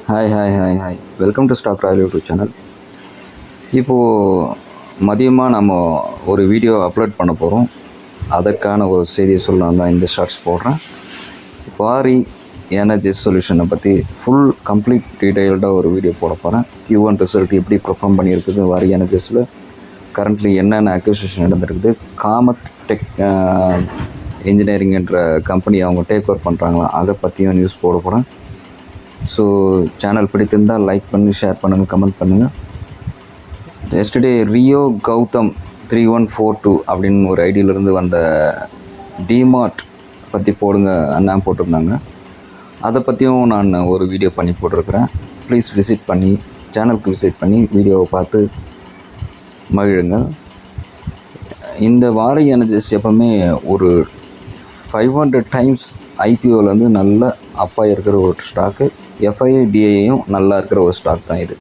Hi welcome to stock royal YouTube channel. இப்போது மதியமாக நம்ம ஒரு வீடியோ அப்லோட் பண்ண போகிறோம். அதற்கான ஒரு செய்தியை சொல்லலாம் தான் இந்த ஷார்ட்ஸ் போடுறேன். வாரி எனர்ஜிஸ் சொல்யூஷனை பற்றி கம்ப்ளீட் டீட்டெயில்டாக ஒரு வீடியோ போட போகிறேன். Q1 ரிசல்ட் எப்படி பெர்ஃபார்ம் பண்ணியிருக்குது, வாரி எனர்ஜிஸில் கரண்ட்லி என்னென்ன அக்விசிஷன் நடந்திருக்குது, காமத் டெக் இன்ஜினியரிங் என்ற கம்பெனி அவங்க டேக் ஓவர் பண்ணுறாங்களா, அதை பற்றியும் நியூஸ் போட போகிறேன். ஸோ சேனல் பிடித்திருந்தால் லைக் பண்ணி ஷேர் பண்ணுங்கள், கமெண்ட் பண்ணுங்கள். எஸ்டர்டே ரியோ கௌதம் 3142 அப்படின்னு ஒரு ஐடியிலிருந்து வந்த டிமார்ட் பற்றி போடுங்க அண்ணா போட்டிருந்தாங்க. அதை பற்றியும் நான் ஒரு வீடியோ பண்ணி போட்டிருக்கிறேன். ப்ளீஸ் சேனலுக்கு விசிட் பண்ணி வீடியோவை பார்த்து மகிழுங்க. இந்த வாரி எனர்ஜிஸ் எப்பவுமே ஒரு 500 டைம்ஸ் ஐபிஓலேருந்து நல்ல அப்பாக இருக்கிற ஒரு ஸ்டாக்கு, எஃப்ஐஐ டிஐயும் நல்லா இருக்கிற ஒரு ஸ்டாக் தான் இது.